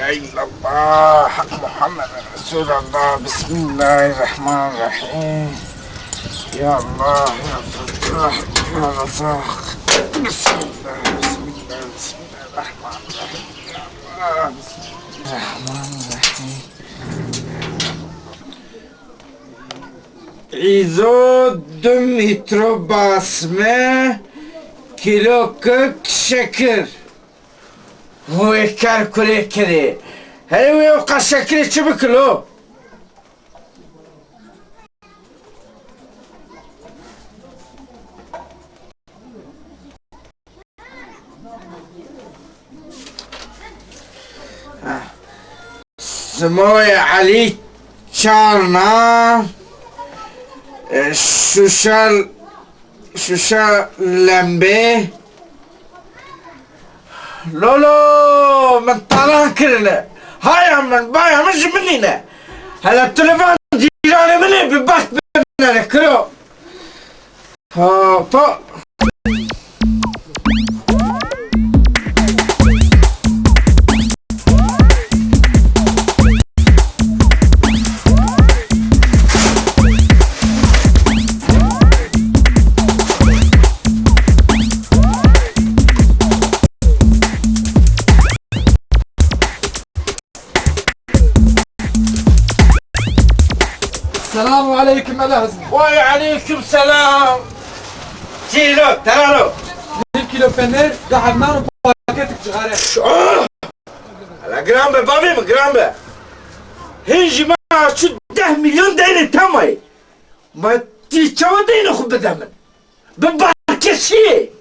إلا الله محمد رسول الله بسم الله الرحمن الرحيم يا الله يا فتاح يا رزاق بسم الله بسم الله بسم الله الرحمن الرحيم يا الله بسم الله الرحمن الرحيم İzod mitrobasme kilo 40 şeker. Bu ekar kule kere. Hele bu yok kaç şeker içi bir kilo. Smoy Ali Çarna Şuşa lembe Lolo من طالان كرنا هاي من بايا مش منينا هلا التليفون جيراني مني ببحث بنا كرو ها السلام عليكم الأهزم. وعليكم السلام. كيلو ترى 1 kilo peynir, dahman paket çıkarı. على جرام بابي جرام ب هنجي ما شو 10 مليون دينار تماي ما تيجوا دينار خب بدمن ببارك شيء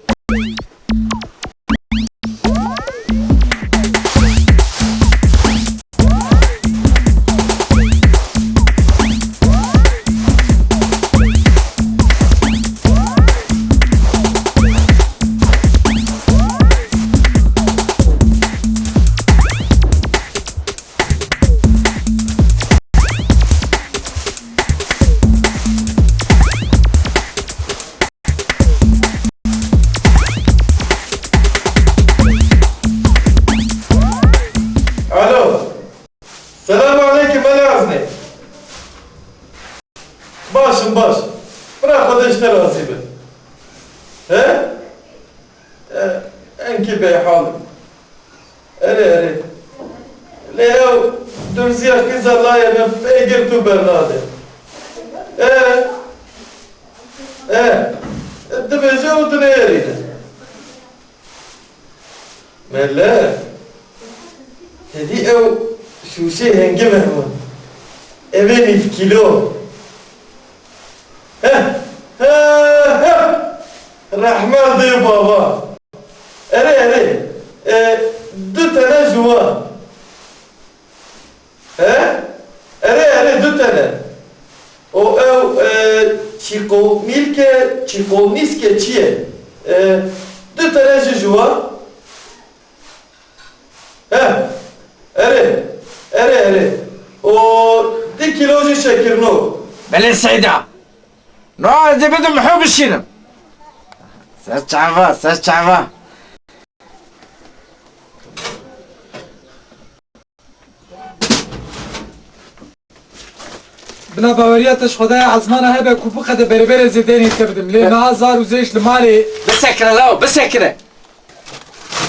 Baş. Bırak o da işte nasibi. He? Enki bey halim. Eri. Leo dürziya kız Allah'a ben beygir tu bernade. Dibece o ne yerine? Melle. Dedi ev şu şey hengi mehman. Evin 2 kilo. Rahman diyor baba. Ere. 2 tane juva. Ere 2 tane. O çiko milke çiko niske çiye. 2 tane juva. Ere. O 2 kilo şeker no. بلا سيدا نو هذا بدهم محب الشنم ساس تعبا بنا باورياتش خدايا عزمانة هبه كوبو قد بربر زيدين يتكبدم ليه ما زار وزيش لمالي بس كده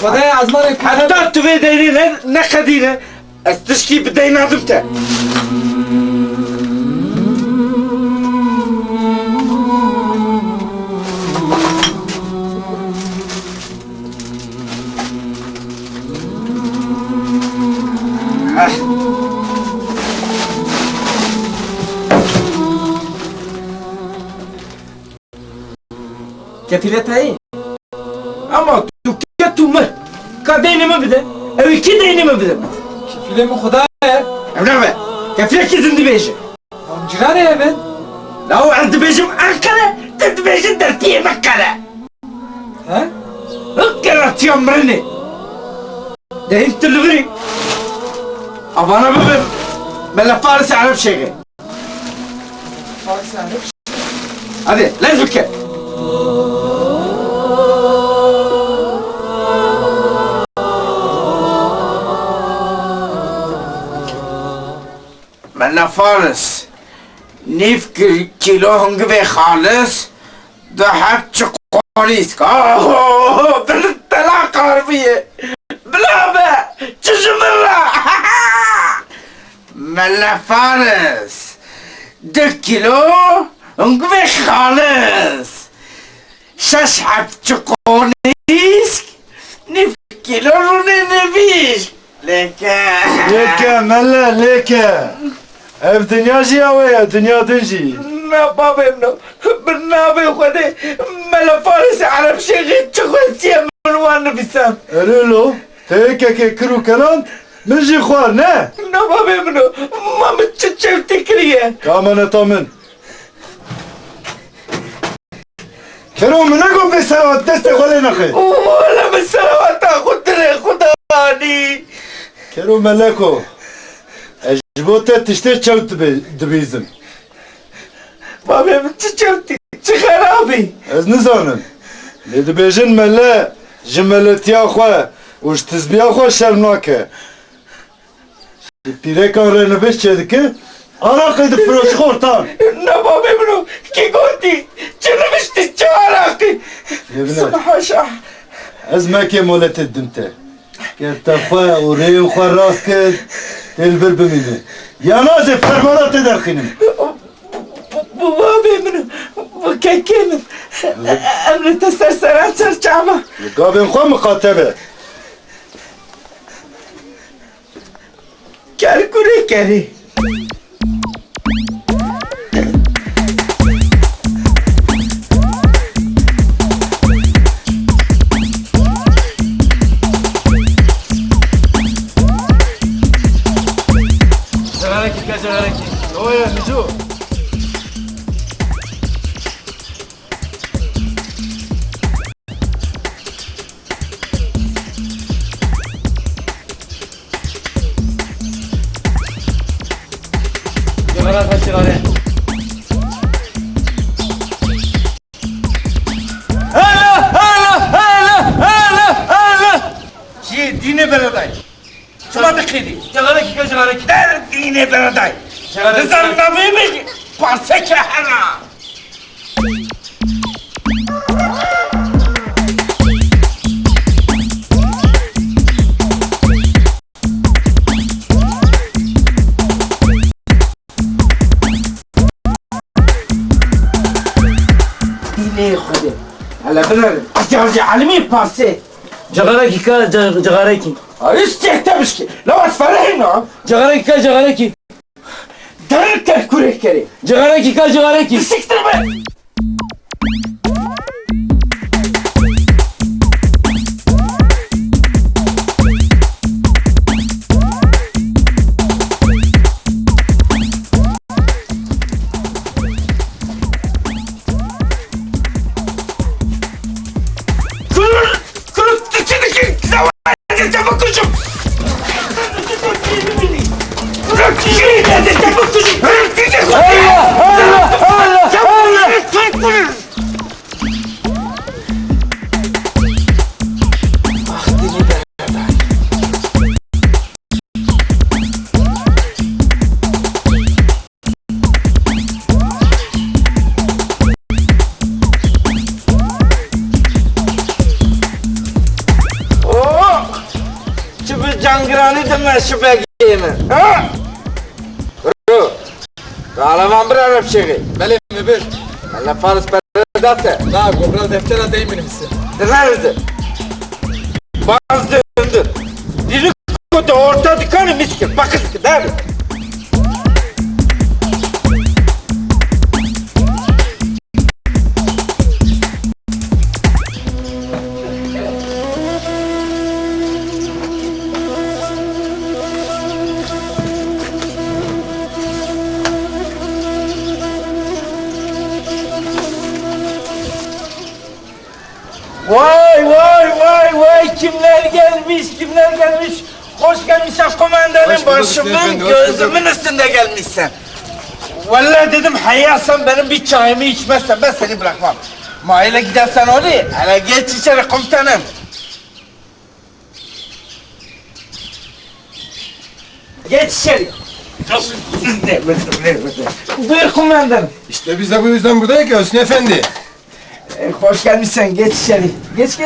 خدايا عزمانة حتى تبي دينينا نقدينا استشكي بدينا ضمته كفيلتها ايه؟ اما تكتو مر كديني ما بده او كديني ما بده كفيلة مو خدايا ابنا كفيلة كيزن دي بيجي جيراني يا من لو عند بيجم أنقرة تد بيجم درتيه مكرة ها؟ أنقرة تيمرني ده انت اللي غريب أبانا ببر بلا فارس عرب شيء فارس عرب هذه لازم كده ملا فارس نيف كيلو هنجبي خالص ده حق قوليس بالطلاق عربية بلا بقى تجمرة ملا فارس ده كيلو هنجبي خالص شاش حق قوليس نيف كيلو روني نبيش ليكا ملا ليكا اف دنيا جي اويا دنيا دنجي نا بابا ابنو بالنابي خدي ملا فارس عرب شيء تشغلتي من وانا بسام الو هيك كي كرو كلام منجي خوار نه نا بابا ابنو ما متشتشف تكريه كامان طمن كرو منكم بسلامات دست خلي نخي ولا بالسلامات خدني خداني كرو ملاكو اجبوتا تشتري تشوت دبيزم بابا متشتشفتي خرابي از نزانم لدي بيجن ملا جملت يا خو وش تزبيا خو شرمناكه بيريكان رنبش چدك انا قيد فروش خورتان نا بابا ابنو كي قلتي چرمشتي چارقي سبحان شاه از ما كي مولت الدمته كرت خو وري خو راسك تلبر بمينه يا نازل فرمانات تدخنم بابا ابنو كيف امر تسرسران سرچامه قابل خو مقاتبه كالكوري كاري جغاركي اوه نجو جغارك شي ديني بلداي شو ما تخيدي جغاركي در ديني بلداي نزل نبي بيجي قرصك حنا ديني خدي هلا بلد جارجي علمي بارسي جغاركي استهتبشكي لو اسفرهنا جغاركي درك الكوري كاري جغاركي سكتر بقى كل تشدك زواج تفكشم جانگرانی دم شبکیه ها رو کالمان برای رفشگی بله مبر ملا فارس پرداته لا قبل دفتر دايما نفسه nerede bazı döndür dili kutu orta dükkanı miskin bakın nerede Vay kimler gelmiş hoş gelmişsin komandanım başımın gözümün üstünde gelmişsin vallahi dedim hayalsen benim bir çayımı içmezsen ben seni bırakmam maile gidersen oraya hele geç içeri komutanım geç içeri Buyur kumandanım. İşte biz de bu yüzden buradayız ya Hüsnü Efendi. Hoş gelmişsin, geç içeri. Geç.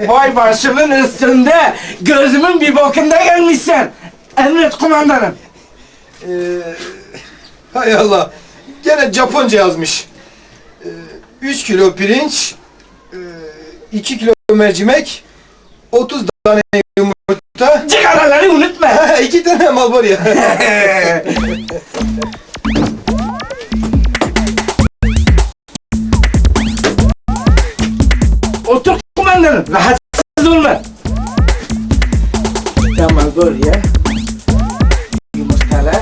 Vay başımın üstünde, gözümün bir bokunda gelmişsin. Emret kumandanım. Hay Allah. Gene Japonca yazmış. 3 kilo pirinç, 2 kilo mercimek, 30 tane yumurta. Cigaraları unutma. 2 tane mal var ya. Otur kumandanım, rahatsız olma. Tamam buraya. Yumurtalar.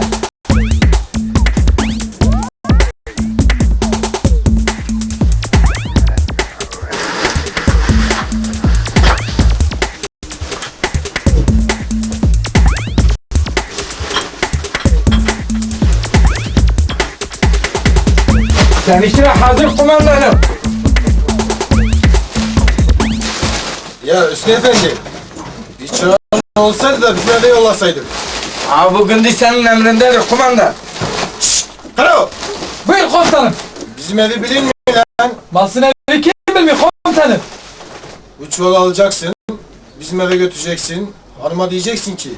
Sen işine hazır kumandanım. Ya Hüsnü Efendi. Bir çağrı olsaydı da bizim eve yollasaydık. Bugün de senin emrindedir kumandan. Karo! Buyur komutanım. Bizim evi bilin mi lan? Basın evi kim bilmiyor komutanım. Bu çuvalı alacaksın, bizim eve götüreceksin. Hanıma diyeceksin ki,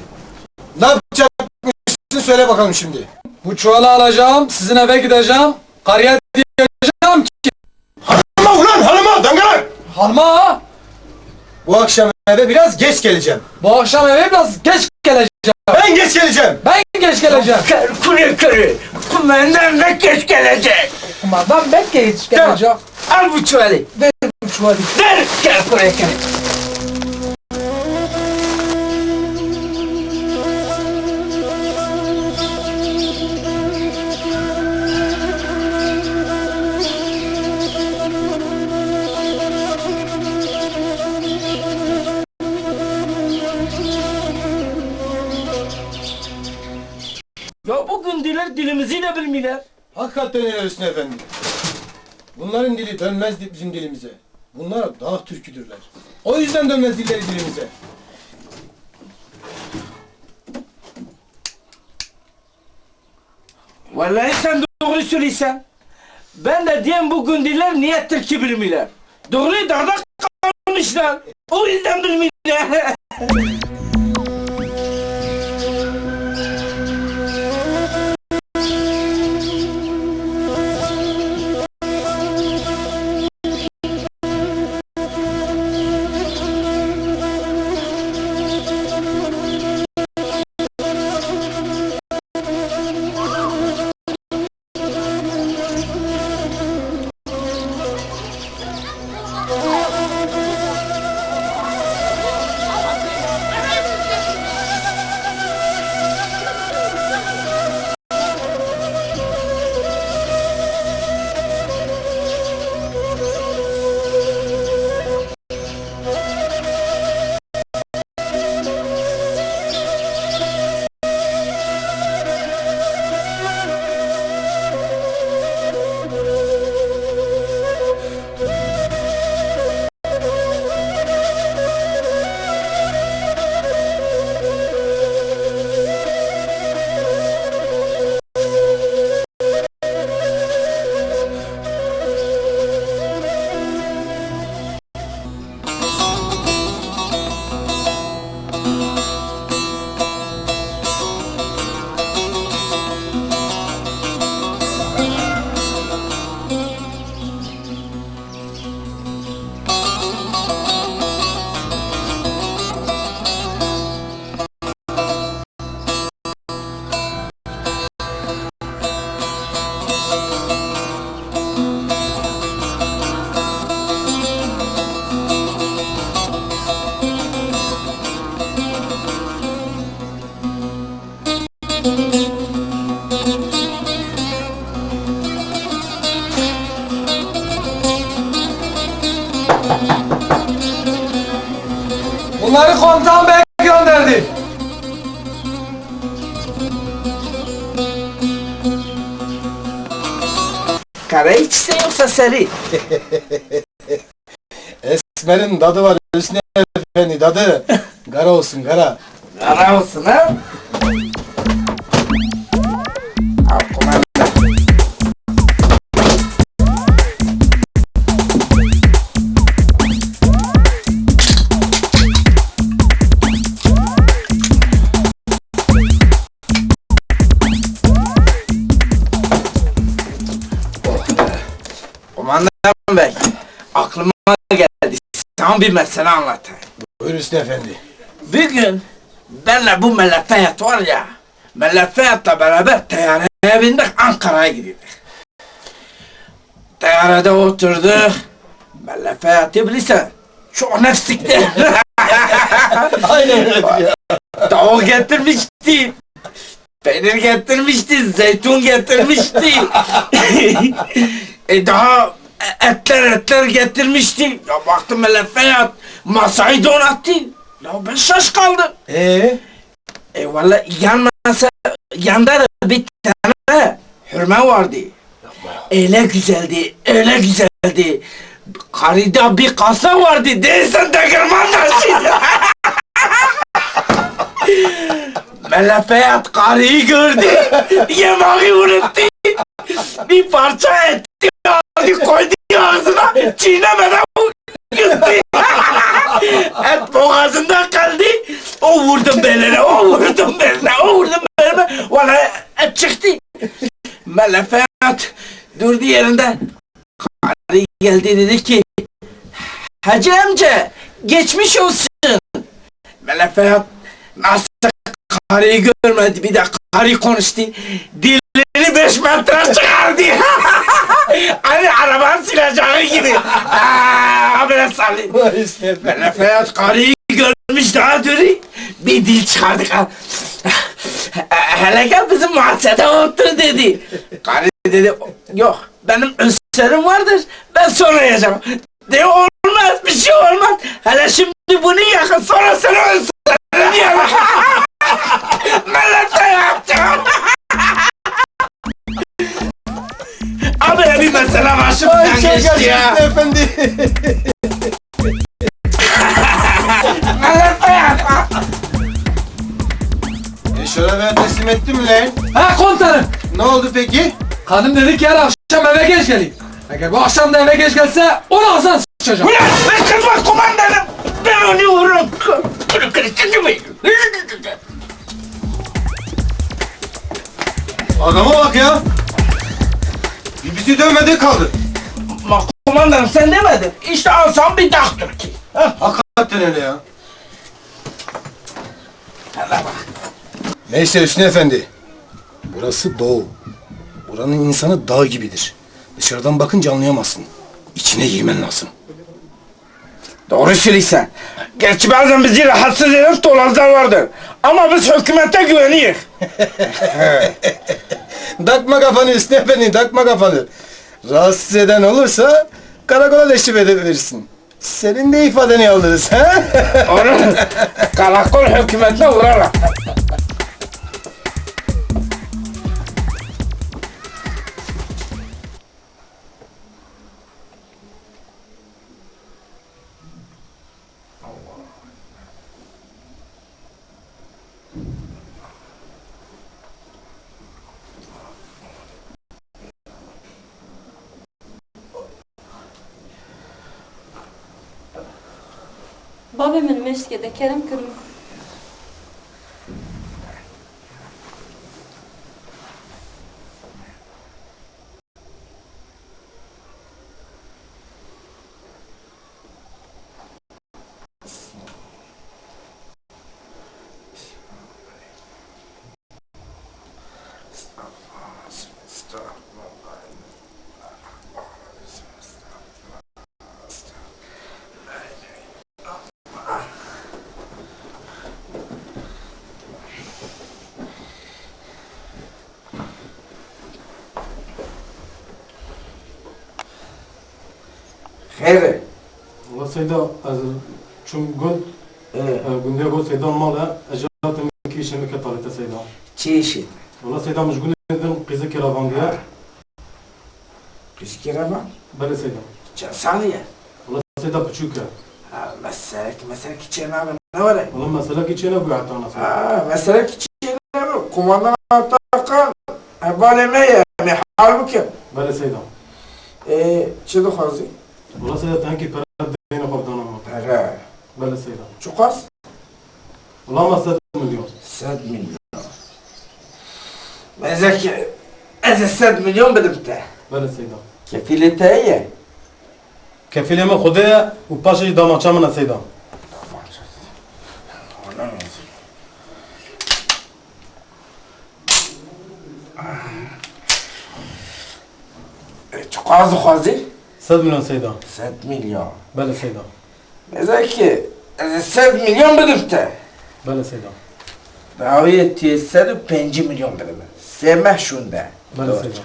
ne yapacakmışsın söyle bakalım şimdi. Bu çuvalı alacağım, sizin eve gideceğim. Karıya diyeceğim ki Hanıma ulan hanıma dangalak! hanıma Bu akşam eve biraz geç geleceğim. bu akşam eve biraz geç geleceğim. Ben geç geleceğim. Ben geç geleceğim. Kuru. Kumandan da geç gelecek. Kumandan ben geç geleceğim. Al bu çuvalı. Ver bu çuvalı. Ver. Gel buraya gel. Ya bu gündeler dilimizi de bilmiyorlar. Hakikaten öyle Hüsnü Efendi. Bunların dili dönmez bizim dilimize. Bunlar dağ türküdürler. O yüzden dönmez dilleri dilimize. Vallahi sen doğru söylüyorsun. Ben de diyeyim bu gündeler niyettir ki bilmiyorlar. Doğru dağda kalmışlar. O yüzden bilmiyorlar. Bunları komutan bey gönderdi. Kara içse yoksa seri. Esmer'in dadı var Hüsnü Efendi dadı. Gara olsun gara. Ara olsun ha? Al kumanda. Kumandan bey, aklıma geldi. Sana bir mesele anlatayım. Buyur Hüsnü Efendi. Bir gün benle bu Mellefeyat var ya, Mellefeyat'la beraber teyyareye bindik, Ankara'ya gidiyorduk. Teyyarede oturduk, Mellefeyat'ı bilirsen çok nefsikti. Aynen öyle ya. Tavuk getirmişti, peynir getirmişti, zeytin getirmişti. Daha etler getirmişti. Ya baktım Mellefeyat masayı donattı. Ya ben şaş kaldım. Vallahi yanda da bir tane hürme vardı. Öyle güzeldi, öyle güzeldi. Karıda bir kasa vardı, değilsen degirman taşıydı. Mellefeyat karıyı gördü, yemeği unuttu. Bir parça et aldı, koydu ağzına, çiğnemeden yuttu. Et boğazında kaldı. O vurdum beline, o vurdum beline, o vurdum beline. Vallahi et çıktı. Mellefeyat durdu yerinde. Karı geldi dedi ki, Hacı amca geçmiş olsun. Mellefeyat nasıl karıyı görmedi, bir de karı konuştu. Dilini 5 metre çıkardı. Hani arabanın sileceği gibi. Habire sallıyor. Mellefeyat karıyı görmüş daha dürü. Bir dil çıkardı. Hele gel bizim mahallede otur dedi. Karı dedi, yok benim ısrarım vardır, ben sonra yiyeceğim. De olmaz, bir şey olmaz. Hele şimdi bunu yakın, sonra seni ısrarım diyelim. Mellefeyat. Abi bir mesele başımdan geçti ya. Hüsnü Efendi. Mellefeyat. Şöyle ver teslim ettim mi lan? Ha komutanım. Ne oldu peki? Hanım dedi ki yarın akşam eve geç geleyim. Eğer bu akşam da eve geç gelse onu ağzına sıçacağım. Ulan ben kızma kumandanım. Ben onu vururum. Kırıkırıkçı gibi. Adama bak ya. Bizi dövmedi kaldı. Kumandanım sen demedin. İşte alsam bir daktır ki. Hakikaten öyle ya. Hele bak. Neyse Hüsnü Efendi. Burası doğu. Buranın insanı dağ gibidir. Dışarıdan bakınca anlayamazsın. İçine girmen lazım. Doğru söylüyorsun. Gerçi bazen bizi rahatsız eden dolazlar vardır. Ama biz hükümete güveniyoruz. Takma kafanı Hüsnü Efendi, takma kafanı. Rahatsız eden olursa karakola teşrif edebilirsin. Senin de ifadeni alırız ha? Onu karakol hükümetine uğrarlar. Babamın meşkede Kerem Kırmızı. Hayır. وسيدا از چون گل گنده گل سيدا مالا اجازت من كيش مك طالت سيدا Çi işi? والله سيدا مشغول دم قيزه كرافان ديا Kız kirama? بلا سيدا Çasaliye. والله سيدا بچوكا Meslek çenabı Ne var? Oğlum mesela ki çene bu hatta nasıl? Mesela küçük şeyler mi? Kumandan Atakan. Baleme yani halbuki. Böyle Seydam. Çi dixwazî? Ola Seydam tanki para deyine xwedana mı? Pere. Böyle Seydam. Çok az. Ola ma 7 milyon. 100 milyon. Mezeki. Ez 100 milyon bedim te. Böyle Seydam. Kefilete ye. Kefileme Xudaya u paşayı damaça mı Seydam? Çok az dixwazî? 7 milyon Seydam. 100 milyon. Böyle Seydam. Mezeki. Ez 100 milyon bedim te. Böyle Seydam. Daviye 105 milyon bedim. Semeh şunda. Böyle Seydam.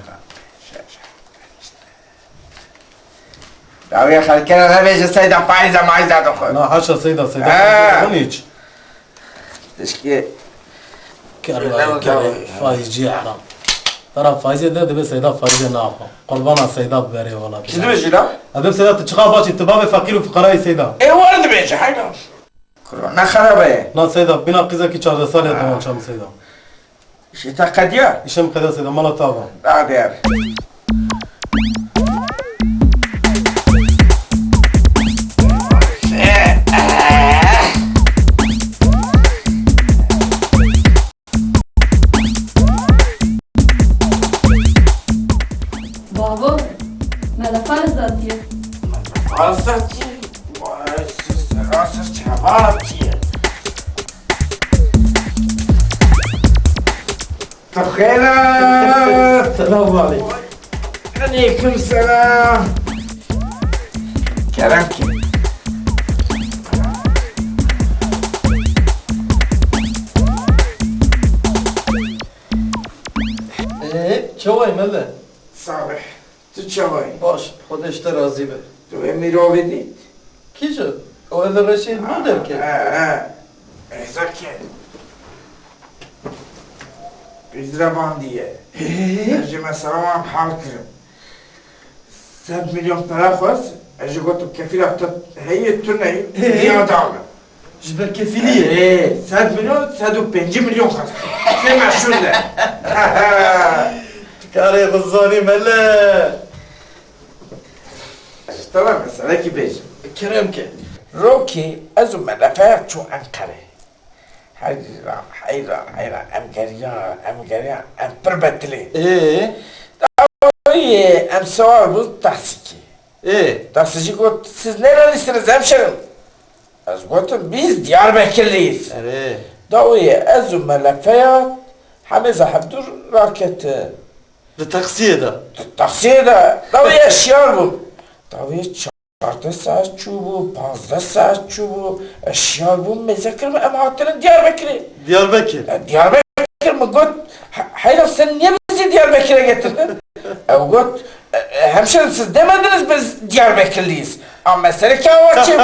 Daviye halkana ne veje sayda faiza maiza dokun. Na haşa Seydam Seydam. Ha. Onu hiç. Teşki. faizci haram. Tara faizi de Seydam faizi ne yapalım? Kurbana Seydam veri valla. Şimdi mi jila? Adam Seydam çıkar baş itibabı fakir ve fukarayı Seydam. Vardı bence hayda. Kurban ne harabe. Na Seydam bina kıza ki çarda sal ya tamam çam Seydam. İşte kadiya. İşim kadar Seydam mala tava. Daha değer. بابا ماذا فرزت يا Azatçı. Vay siz azatçı havatçı. Takhirat. Selamun aleyküm. Aleyküm selam. Kerem kim? Çavay mele. Salih. Tu çavay. Baş, Xodeşte razı be. Tu emir ovedit. Kişi, o el reşid bu der ki. Ezaki. Bizraban diye. Ecime selamam hal kırım. 100 milyon para koz. Ece gotum kefil hafta heyet tüneyi. Diye dağlı. Jiber kefiliye. 100 milyon, 105 milyon koz. Sema şunde. Kare kızani mele. Tamam mesela ki bej. Kerem ki. روكي أزم لفاف شو أنقرة حيران أم جريان أم بربتلي وي أم سوار بوز تحسيكي تحسيكي قلت siz nerelisiniz hemşerim? Az قلتم biz Diyarbakırlıyız. Daviye أزم لفاف حمزة حبدور راكت Taksiye de. تقصيدة daviye eşyar bu. Daviye 4 saat çubuğu, 5 saat çubuğu, eşya bu mezekir mi emahatının Diyarbakır'ı? Diyarbakır. Diyarbakır mı gut? Hayır sen niye bizi Diyarbakır'a getirdin? Gut, hemşerim siz demediniz biz Diyarbakırlıyız. Ama mesele kahvaltı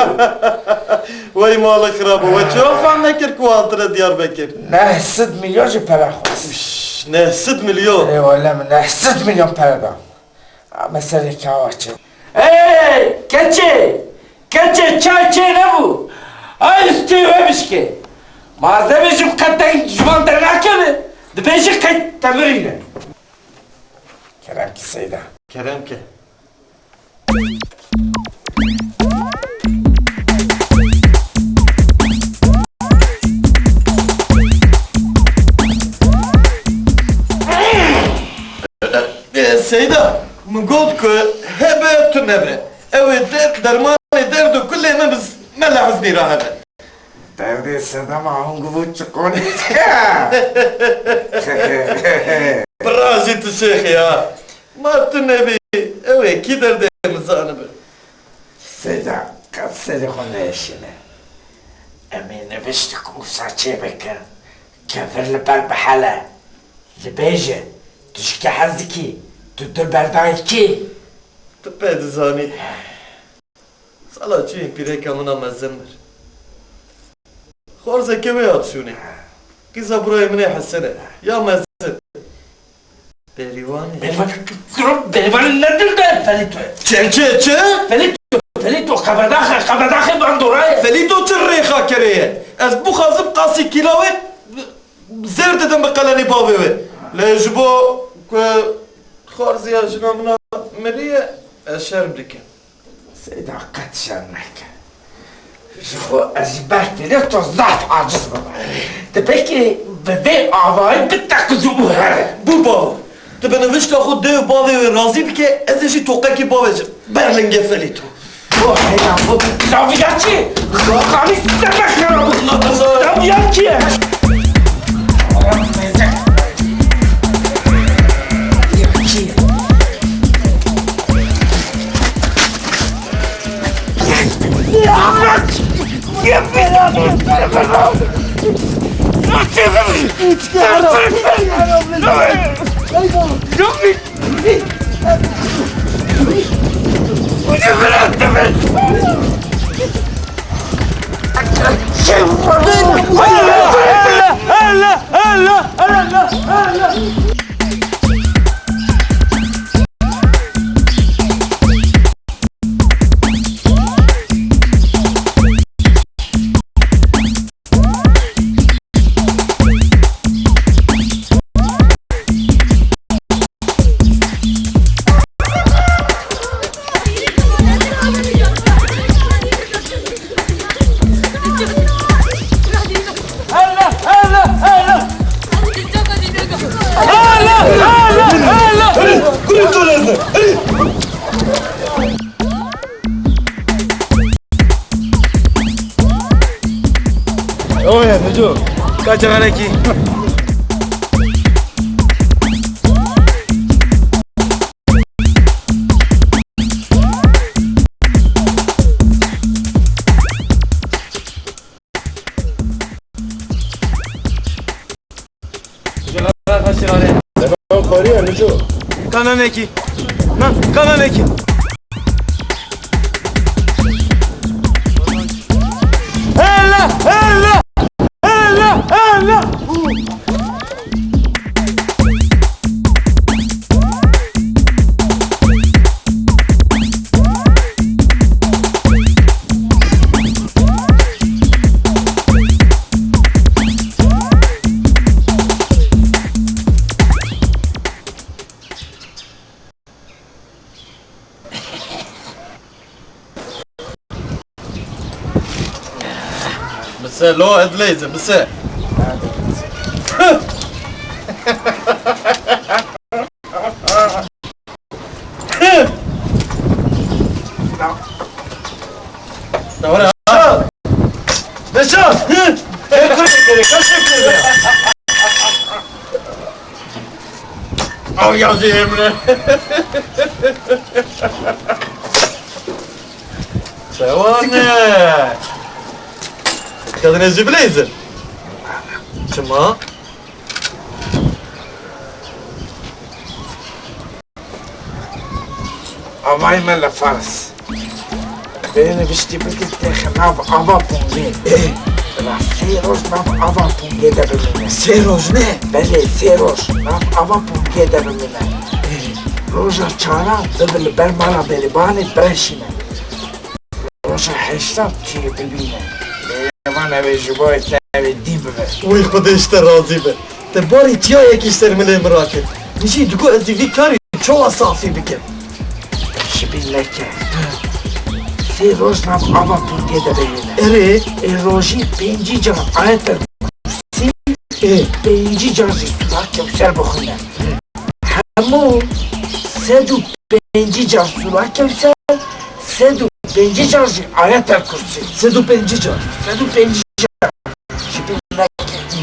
bu. Vay malı kırabı. Ve çok anlakir kuantına Diyarbakır. Ne 100 milyoncu para koysun. Ne 7 milyon. Eyvallah ne 100 milyon paradan. Ama mesele kahvaltı. Hey! Keçe çay ne bu? Ay üstüymemiş ki. Malzemecim kattan jümandarına kemi. Dibeci kayıt tamirine. Kerem ki Seyda. Kerem ki. Seyda, قلت هبه تنبه evet derman ederdi kullena biz mela hazni rahada. Derdi Seyda mahun gubuççuk onu. Brazit şeyh ya. Ma tünebi evet ki derdi mizanı be. Seyda kat seni konu eşine. Emine biştik usaçı bekir. Kefirli bel behala. Libeyce. Tüşke hazdiki. Tutur berdan ki. Tepedi zani. Sala çiğ pire kamına mezemir. Khorza keme yatsuni. Kiza buraya mine hasene. Ya mezem. Perivani. Berivanın nedir de Felito? Çe. Felito kabadakhı bandoraya. Felito çırrıha kereye. Ez bu xazım qasi kilawe zer dedim beqalani bavi ve. Le jibo ku xarziya jinamına meriye şerm dikin. صداقت شرمك شو أجبرت ليه توزعت عجز بابا تبكي بدي أعضاي بتاكزوها Bu bav. Te bana vişka xud dev bavi ve razı bike ez eşi toqaki bavi berlinge felito. روحي يا أبو زاوياتي خالي سمك يا أبو زاوياتي Oye Neco. Kaçın aleki. Koruyor Neco. Kanan eki. Kanan eki. Mısır lo edleyze mısır. Ne var ya? Neşat! Gel kurye kaç şekeri? Al yazı Emre. Sevane. Kadın ezi bileyizin. Çıma. أماي ملا فارس بين بشتي بكت خناب أبا بونجي لا سيروش ناب أبا بونجي ده بمينة Seroz ne? بله سيروش ناب أبا بونجي ده بمينة روجا چارا دبل برمالا بريباني برشينة روجا حشتا تي ببينة وانا بجبوي تنوي دي ببه Uy kudu işte razı be. Te bari tiya ek işlerimi merak et. Nişi dugu ezi vikari çoğu asafi bikim. شبيلك سيروش ناب أبا بونجي ده بمينة Eri. روجي بينجي جا آيتر بينجي جازي سوراك كوسر بخونه همو سدو بينجي جاز سوراك كوسر سدو بينجي جازي آيتر كرسي Sedu pencica. سدو بينجي جاز شبيلك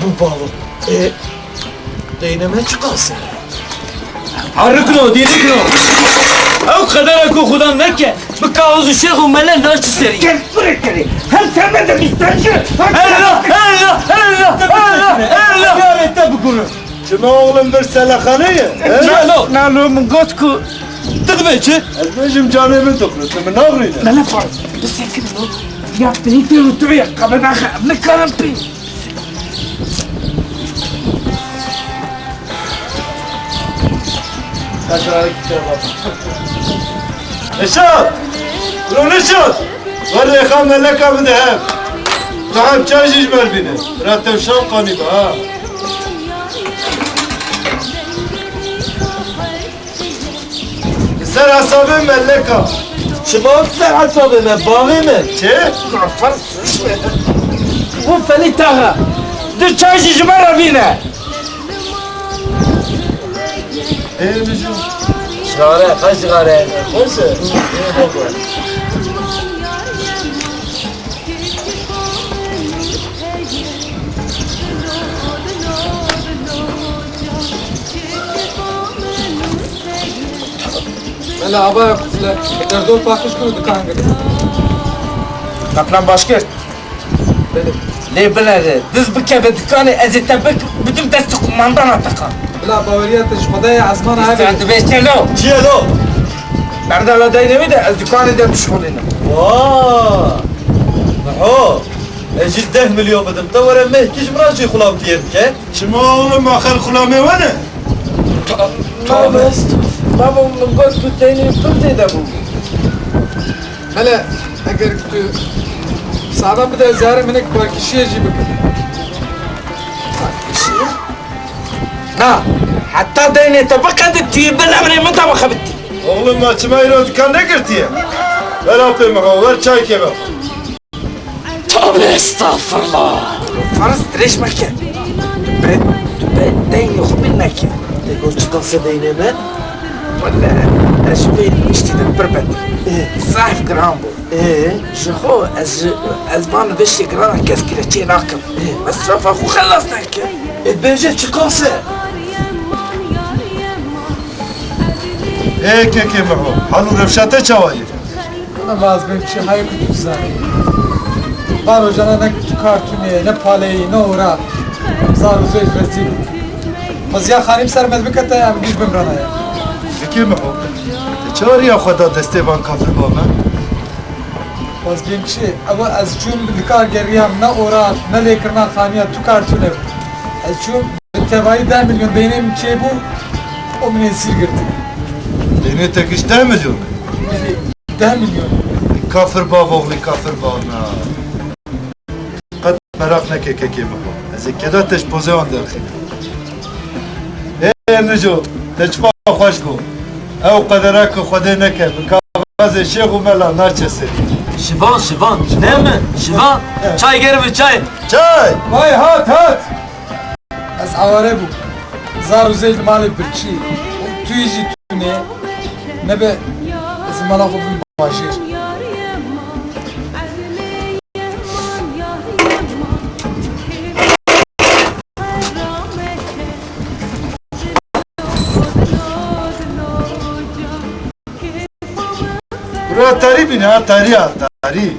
Bu bağlı. Değneme çıkarsın. حركنا دينكنا او قدركو خدام نكه بكاوز الشيخ وملا ناش سري كيف فرقني هل سمد مستنجر هلا هلا هلا هلا Ya ete bu konu. Kime oğlum bir selakaneye? نالو نالو من قوتكو تدبيتش Ezmecim canımı dokunu. Tümü ne ağrıyla? ملا فرز بس يمكن انه يا بنيتي وتويا قبل ما ابنك كرمتي Kaçın aleki bak. Neşat! Ulan Neşat! Var ya kan melek abi de hem. صاحب چای جمر بینه راتم شام قانی با ها سر حسابه ملکا شما سر حسابه من باقی من چه؟ bu feli tağa dur çay şişime rabine Eyvicim şare kaç şare hoş Hele abi derdol bakış kurdu kanka. Kaplan başkır. ne biledi biz bu kebe dükkanı ezite bütün desti kumandan atakan La bavariyat şkodaya azman abi. sen de beştelo چیه دو؟ nerede la dayını da ez dükkanı da müşgulünüm واه محو اجي 10 مليون بدم تورا ما كيش مراجي خلام ديالك شما oğlum akıl kulağımı var ne? Tövbe babamın göz bütlerini kırdı da bu Hele eğer tu sağdan bir de ziyare minik bakışıya gibi. ha hatta dayını tabakadı tüyüben emri mi tabaka bitti Oğlum açıma yine dükkan ne girdi ya? Ver apayım bakalım, ver çay kebap. Tövbe estağfurullah Farz direşmek ya ben dayını yok bilmek ya o çıkansa dayını ben valla eşmeyi iştiden birbet sahip gram bu شخو از bana 5 gram keskile çiğ nakım masrafa ku خلصنا ki bence çıkansa Keke maho, halu revşate çavayı. Buna vazgeçmek için hayır kutup zani. Var hocana ne kartuniye, ne paleyi, ne uğra. Zar uzay rezil. Mazya hanim sermez bir kata ya, bir bimrana ya. Keke maho. Çağır ya khoda destevan kafir baba. Vazgeçmek için ama az çum dikar geriyam ne uğra, ne lekirna khaniya tu kartune. Az çum tevayı 10 milyon benim şey bu. O mine sir girdi. Beni tek iş değil mi diyorsun? 10 milyon. Kafir baba oğlu kafir baba. Qad merak ne keke maho. Zekeda teş poze on derxi. Neco, teçba xoş go. Ev qadera ki xode neke. Kavaz şeyh u mela narçesi. شيفان شيفان نعمة شيفان çay geri çay Çay! Vay hat. Az avare bu. Zar uzay mali birçi. Tüyeci tüne. Ne be zımala bu başır. Buraya tari bine ha tari ha tari.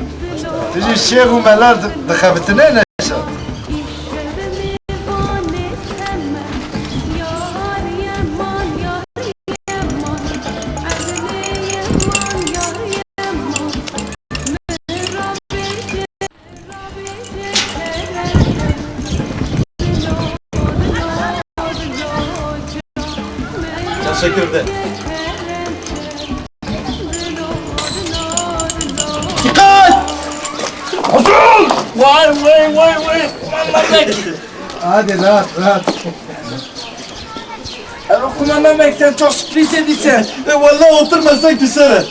Tiji şeyh u melar dıkhabitine neşa. Teşekkür ederim. vay vay kumandan Hadi rahat. kumandan bek sen çok sürpriz edilsen Vallahi oturmasan küsere.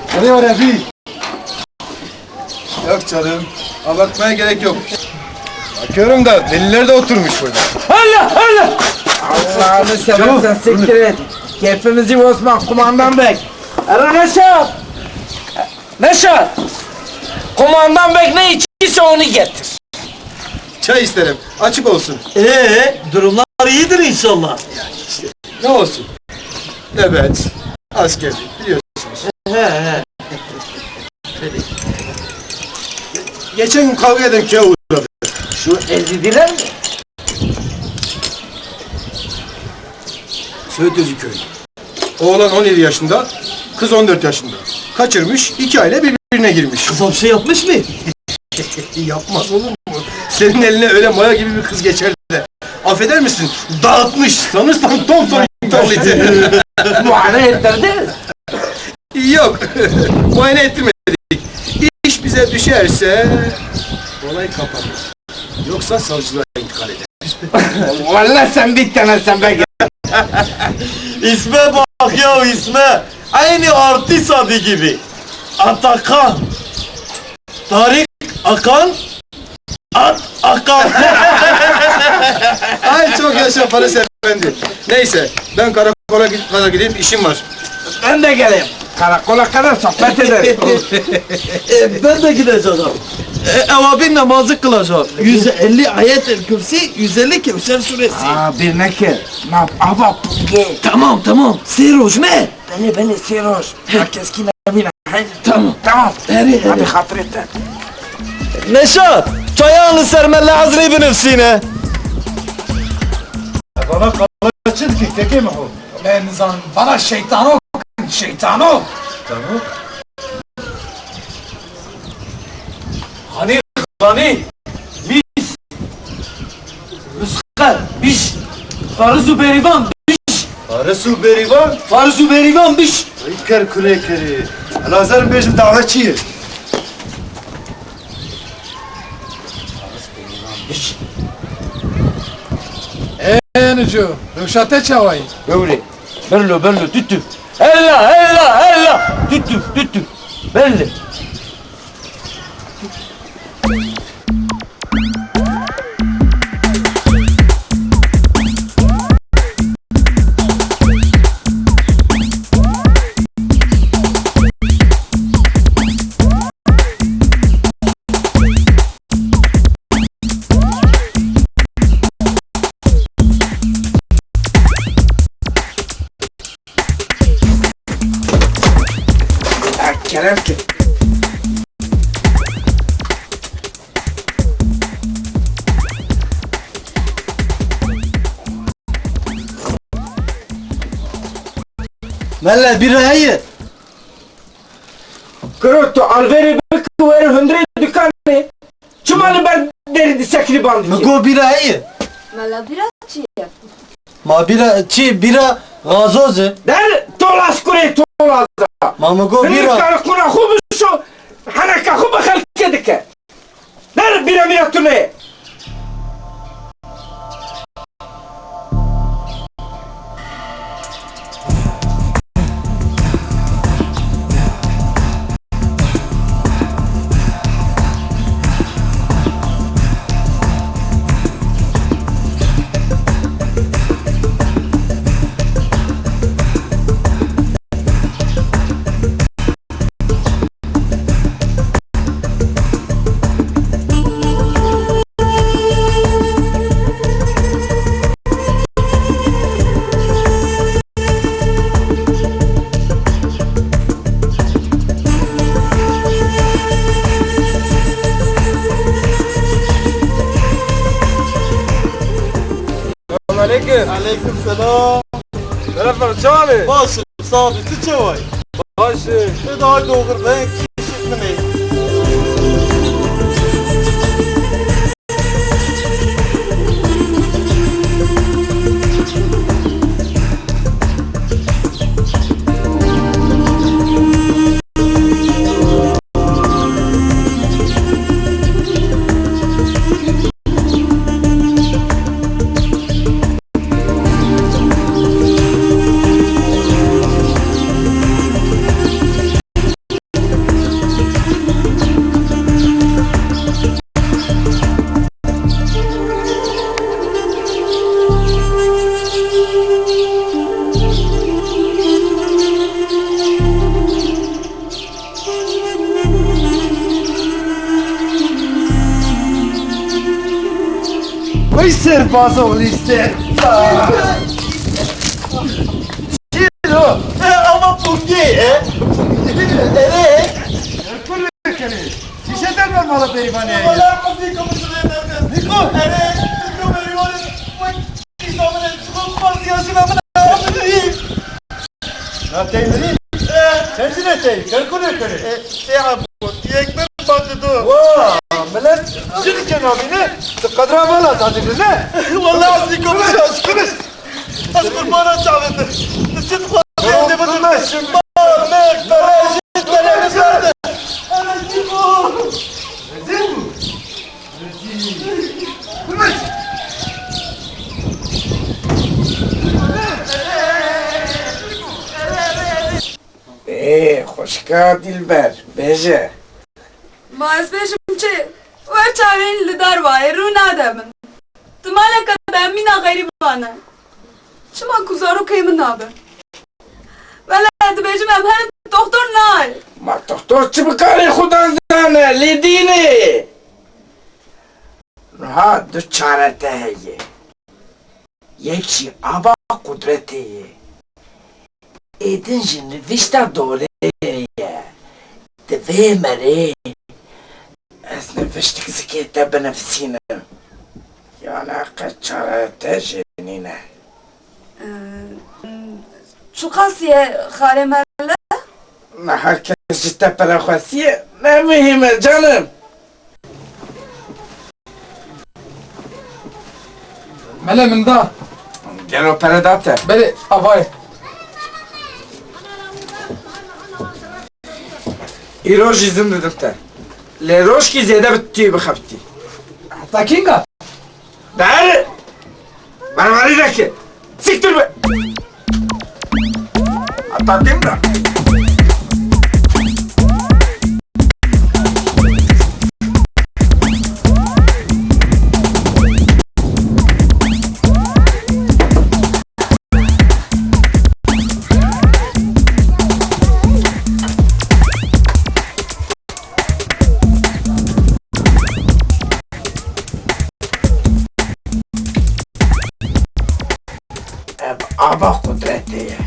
Hadi oraya bir. Yok canım. Abartmaya gerek yok. Bakıyorum da deliler de oturmuş burada. Hala Allah'ını seversen siktir et keyfimizi bozma kumandan bek Ara Neşat kumandan bek ne içiyse onu getir Çay isterim. Açık olsun. Durumlar iyidir inşallah. Ne olsun? Evet. Askerlik biliyorsunuz. Geçen gün kavga eden köye uğradı. Şu ezidiler mi? Söğütözü köyü. Oğlan 17 yaşında, kız 14 yaşında. Kaçırmış, 2 aile birbirine girmiş. Kısa bir şey yapmış mı? Yapmaz olur mu? Senin eline öyle maya gibi bir kız geçer de. Affeder misin? Dağıtmış. Sanırsam Thompson tableti. Muayene ettirdiniz. Yok. Muayene ettirmedik. İş bize düştü. düşerse olay kapanır. Yoksa savcılığa intikal eder. Vallahi sen bir tanesin be. İsme bak ya isme. Aynı artist adı gibi. Atakan. Tarık Akan. At Akan. Ay çok yaşa Paris Efendi. Neyse ben karakola kadar gideyim, işim var. Ben de geleyim. Karakola kadar sohbet edelim. Ben de gideceğim. Evabin namazı kılacağım. 150 ayet-el kürsi, 150 Kevser suresi. Birine ki. Ne yap? Ahbap. Gel. Tamam. Siroş ne? Beni siroş. Herkes ki ne haydi. Tamam. Tamam. Hadi. Hadi hatır et. Neşat. Çayağını sermelle hazri bin nefsine. Bana kalıcı ki teke mi o? Ben zan bana şeytan o. Şeytan o. Tamam. Hani mis Rızkar biş Farzu berivan biş Arası berivan. Farzu berivan biş İker kurekeri. Lazarım bizim davetçiyi. Enucu, Ruşate çavayı. Böyle bello tütü Ella tütü belli Kerem ki. Melle bir ayı Kırıttı alveri bir kuvveri hündre dükkanı. Çumalı ben deridi sekli bandı. Mego bir ayı Mala biraçiye. Ma bira çi bira gazoze Der tolas kure tolas. Ma mego Bira bira kar kuna hubu şu. Hanaka hubu halkedike. Der bira tune. Aleyküm. Aleyküm selam. Merhaba çavayı. Başım sabiti çavay. Başı. Ne daha doğru ben kişitmeni. Vay serbaz oğlu ister. Şiro. Ama pungi Evet. Şişeden ver malı perivaneye. Vallahi pungi kapısını yenerken. Niko. Evet. Niko beni var. Vay. İslam'ın çıkıp parti yaşına mı? Ya teyzeri. Sensin etey. Kalkulatörü. Bu. Yekmen bakıdı. Vaa. Millet. Zil kenabine. Kadra bala tadı ne? Vallahi Niko konuş. Askır bana çağırdı. Çık falan diye bakın. Mek, Melejit, Melejit. Ana Niko. خوشکا دلبر بیجه ما از پیشم چه؟ و چاوین لدار وای رو ندامن تمالا کدام مینا غیری بانه شما کزارو که من نابه ولی بیجم هم هر دکتر نای ما دکتر چی بکاری خدا زنه لیدینه رها دو چارته هیه یکی آبا قدرته ایدن جنه ویشتا دوره دوی مره از نوشتی کسی که تا بنفسینم یعنی قچارته جنینه چو قاسیه خاله مله؟ نه هر کس جتا پرخواسیه نمیهمه جانم مله من دا گرو پرداته بله آقای ایروش izin dedim te. Leroş ki zede bitti bixabti. حتی کینگا Dar. Barbarı da ki. Siktir be. Hatta kim da? Aba kudreti.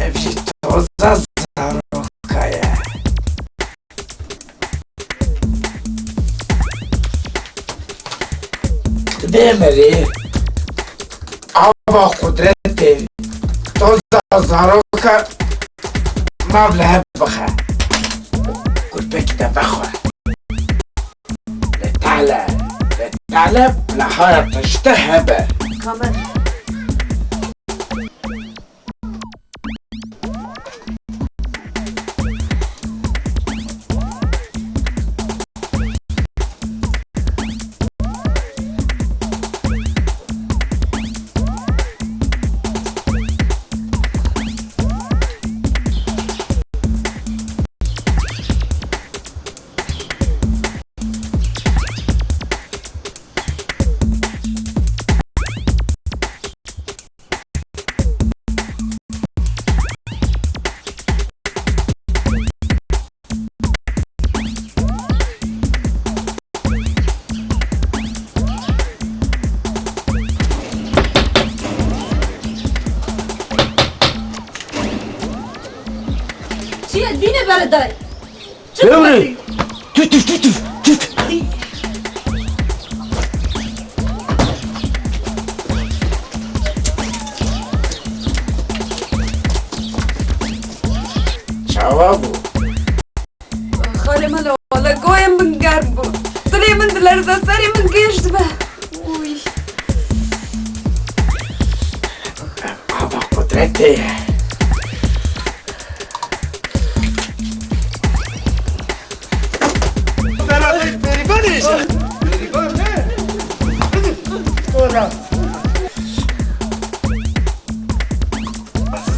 Evji toza zarokaya. Demeri. Aba kudreti. Toza zaroka. Mavla بخه قلبك ده بخوة للثعلب لحارة تشتهب Kamer. Çiğ dine beraday. Ömrü! Tüt! Çava bu. Xale mele ola goyim min germ bu. Dilê min dilerze serê min gêj dibe. Uy. Aba kudreti.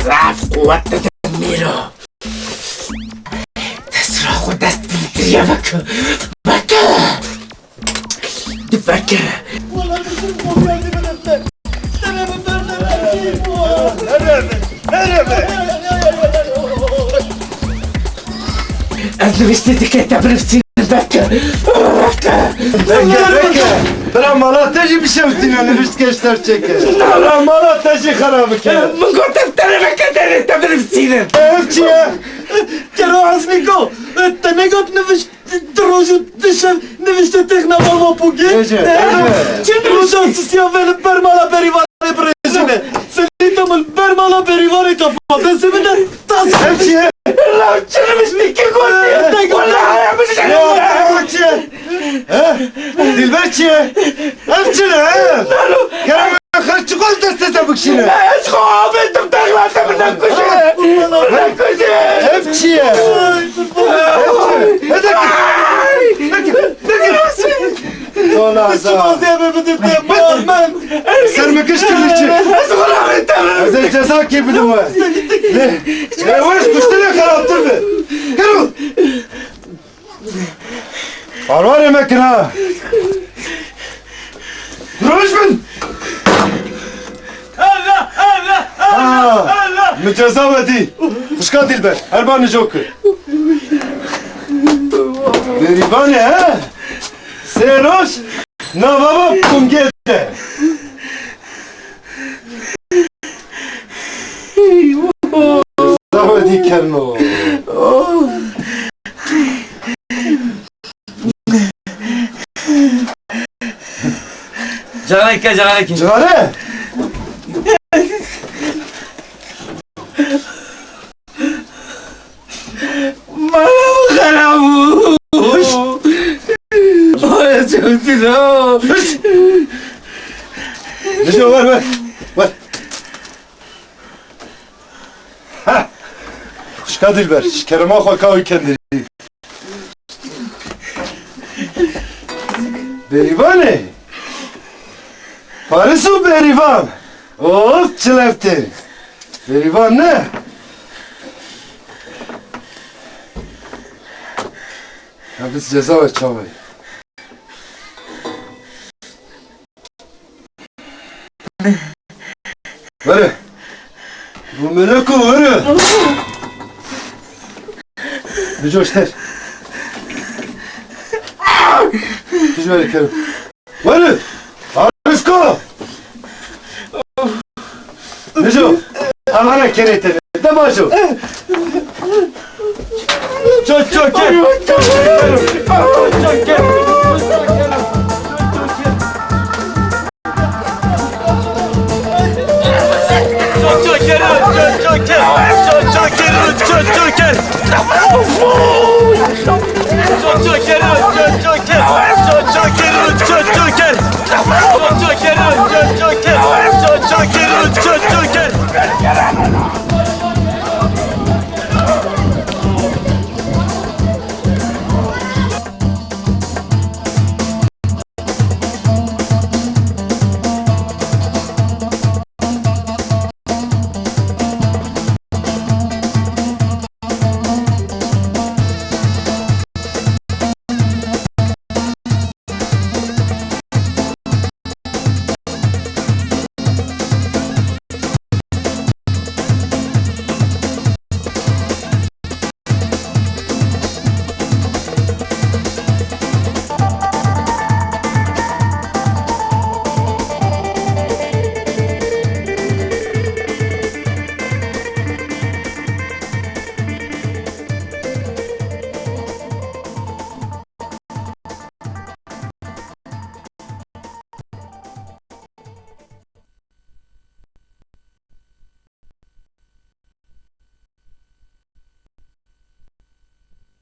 ضعف قوة تدميره تصرخ ودست بالدريابك بكى أنا مشتتك بنفسي بكى برا مالا تجي بشوتين انا مش كشتر çeker. برا مالا تجي خرابك. من قلت بتعرفك انت بنفسي امشي کرو عزمیکو تنگات نوشت دروژو دشم نوشته تخنا بالما پوگی Ece. چه دروژان سیاول برمالا بریواری برژنه سلیتم البرمالا بریواری تفاده سمینه تاس امشي شنو مشتكي قلت والله مش امشي دلبرتي امشي كلام خرج قلت تتبك شنو ايش خوف انت بتغلى Geçiye. Dola azar. Sen mi kışkırlıkçı? Ezel ceza gibi mi var? Ne var? Kuşları karaptırdı. Gel. Var yemekin ha. Duruşmun. Allah. Mücezaveti. Kuşka dilber. Erbanı joku. Beribane ha? Seroş. Navava pungete. Zaveti kerno. Canake. Cigare. Bana karamuş. Ay çok güzel. Neşe var. Ha. Kuşka dilber. Kerema koy kendini. Berivane. Parisu berivan. Hop çilefti. Berivan ne? Hapis ceza ver çavay. Vere. Bu meleko vere. Bir coşter. Düz ver Kerim. Vere. Arisko. Neco. Amana keretene. De başo. Çok gel. Çok gel. Çok